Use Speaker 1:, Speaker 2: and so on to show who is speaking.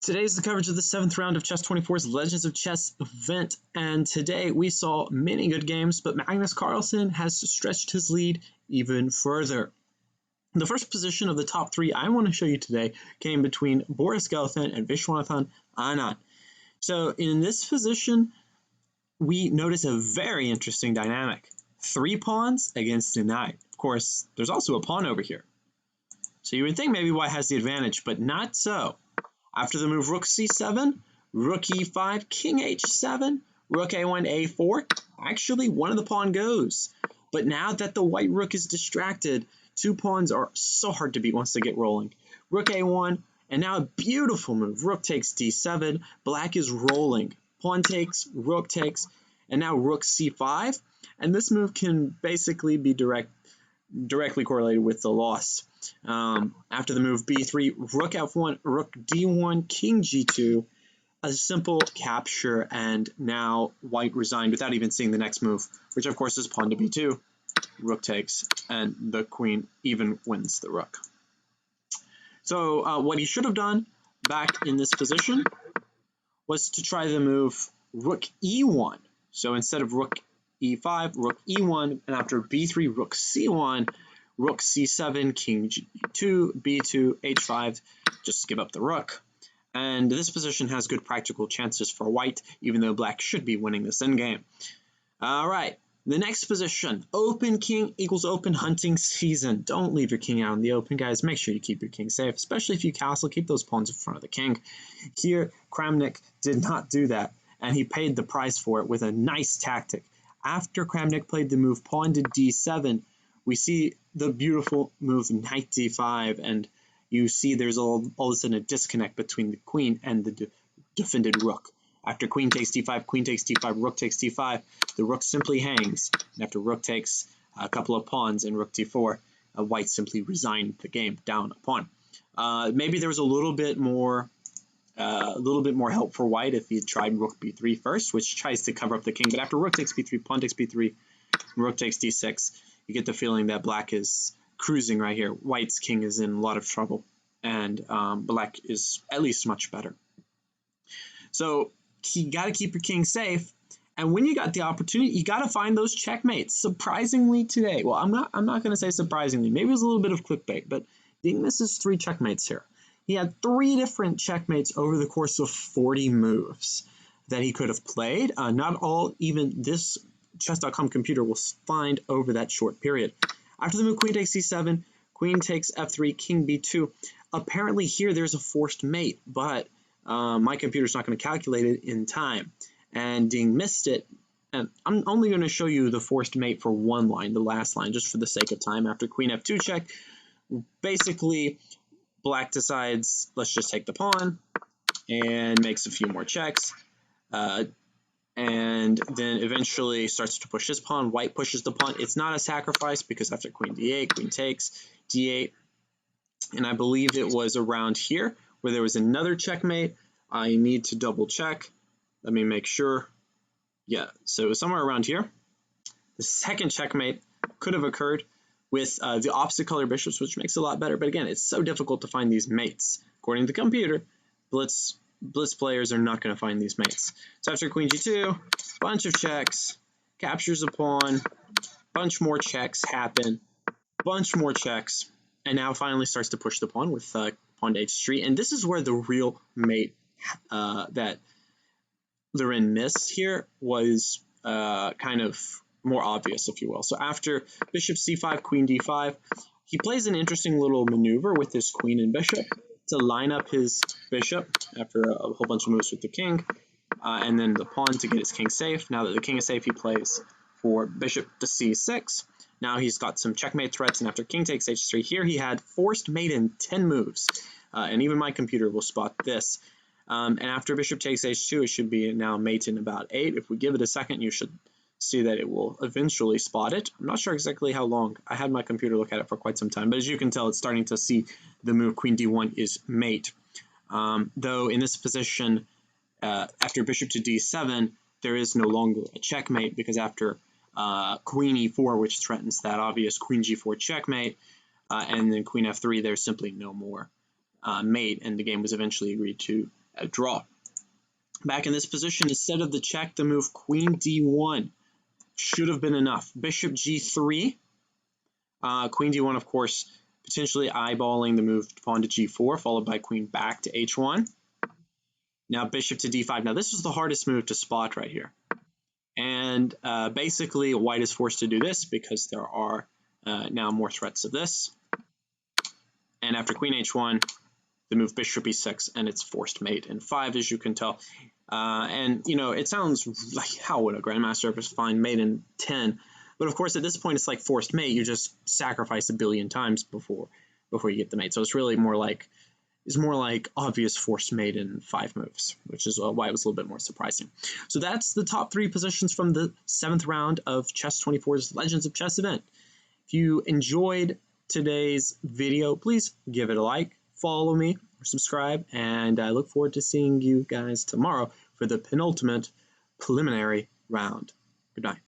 Speaker 1: Today's the coverage of the 7th round of Chess24's Legends of Chess event, and today we saw many good games, but Magnus Carlsen has stretched his lead even further. The first position of the top three I want to show you today came between Boris Gelfand and Viswanathan Anand. So in this position, we notice a very interesting dynamic. 3 pawns against a knight. Of course, there's also a pawn over here. So you would think maybe white has the advantage, but not so. After the move rook c7, rook e5, king h7, rook a1, a4, actually one of the pawn goes. But now that the white rook is distracted, 2 pawns are so hard to beat once they get rolling. Rook a1, and now a beautiful move. Rook takes d7, black is rolling. Pawn takes, rook takes, and now rook c5. And this move can basically be directly correlated with the loss. After the move b3, rook f1, rook d1, king g2, a simple capture, and now white resigned without even seeing the next move, which of course is pawn to b2, rook takes, and the queen even wins the rook. So what he should have done back in this position was to try the move rook e1. So instead of rook e5, rook e1, and after b3, rook c1, rook c7, king g2, b2, h5, just give up the rook. And this position has good practical chances for white, even though black should be winning this endgame. All right, the next position, open king equals open hunting season. Don't leave your king out in the open, guys. Make sure you keep your king safe, especially if you castle. Keep those pawns in front of the king. Here, Kramnik did not do that, and he paid the price for it with a nice tactic. After Kramnik played the move pawn to d7, we see the beautiful move knight d5, and you see there's all of a sudden a disconnect between the queen and the defended rook. After queen takes d5, queen takes d5, rook takes d5, the rook simply hangs. And after rook takes a couple of pawns and rook d4, white simply resigned the game down a pawn. Maybe there was a little bit more help for white if he had tried rook b3 first, which tries to cover up the king. But after rook takes b3, pawn takes b3, rook takes d6, you get the feeling that black is cruising right here. White's king is in a lot of trouble, and black is at least much better. So you got to keep your king safe, and when you got the opportunity, you got to find those checkmates. Surprisingly today, well, I'm not going to say surprisingly. Maybe it was a little bit of clickbait, but Ding misses 3 checkmates here. He had 3 different checkmates over the course of 40 moves that he could have played. Not all even this chess.com computer will find over that short period. After the move queen takes c7, queen takes f3, king b2. Apparently here there's a forced mate, but my computer's not going to calculate it in time. And Ding missed it. And I'm only going to show you the forced mate for one line, the last line, just for the sake of time. After queen f2 check, basically black decides, let's just take the pawn, and makes a few more checks. And then eventually starts to push his pawn. White pushes the pawn. It's not a sacrifice because after queen d8, queen takes d8. And I believe it was around here where there was another checkmate. I need to double check. Let me make sure. Yeah, so it was somewhere around here. The second checkmate could have occurred with the opposite color bishops, which makes it a lot better. But again, it's so difficult to find these mates. According to the computer, Blitz players are not going to find these mates. So after queen g2, bunch of checks, captures a pawn, bunch more checks happen, bunch more checks, and now finally starts to push the pawn with pawn to h3. And this is where the real mate that Loren missed here was kind of more obvious, if you will. So after bishop c5, queen d5, he plays an interesting little maneuver with his queen and bishop to line up his bishop after a whole bunch of moves with the king, and then the pawn to get his king safe. Now that the king is safe, he plays for bishop to c6. Now he's got some checkmate threats, and after king takes h3, here he had forced mate in 10 moves, and even my computer will spot this. And after bishop takes h2, it should be now mate in about 8. If we give it a second, you should see that it will eventually spot it. I'm not sure exactly how long. I had my computer look at it for quite some time, but as you can tell, it's starting to see the move queen d1 is mate. Though in this position, after bishop to d7, there is no longer a checkmate because after queen e4, which threatens that obvious queen g4 checkmate, and then queen f3, there's simply no more mate, and the game was eventually agreed to A draw. Back in this position, instead of the check, the move queen d1 should have been enough. Bishop g3. Queen d1, of course, potentially eyeballing the move pawn to g4, followed by queen back to h1. Now bishop to d5. Now this was the hardest move to spot right here. And basically, white is forced to do this because there are now more threats of this. And after queen h1, the move bishop e6, and it's forced mate in 5, as you can tell. And, you know, it sounds like how would a grandmaster ever find mate in 10? But, of course, at this point, it's like forced mate. You just sacrifice a billion times before you get the mate. So it's really more like obvious forced mate in 5 moves, which is why it was a little bit more surprising. So that's the top 3 positions from the 7th round of Chess24's Legends of Chess event. If you enjoyed today's video, please give it a like, follow me, or subscribe, and I look forward to seeing you guys tomorrow for the penultimate preliminary round. Good night.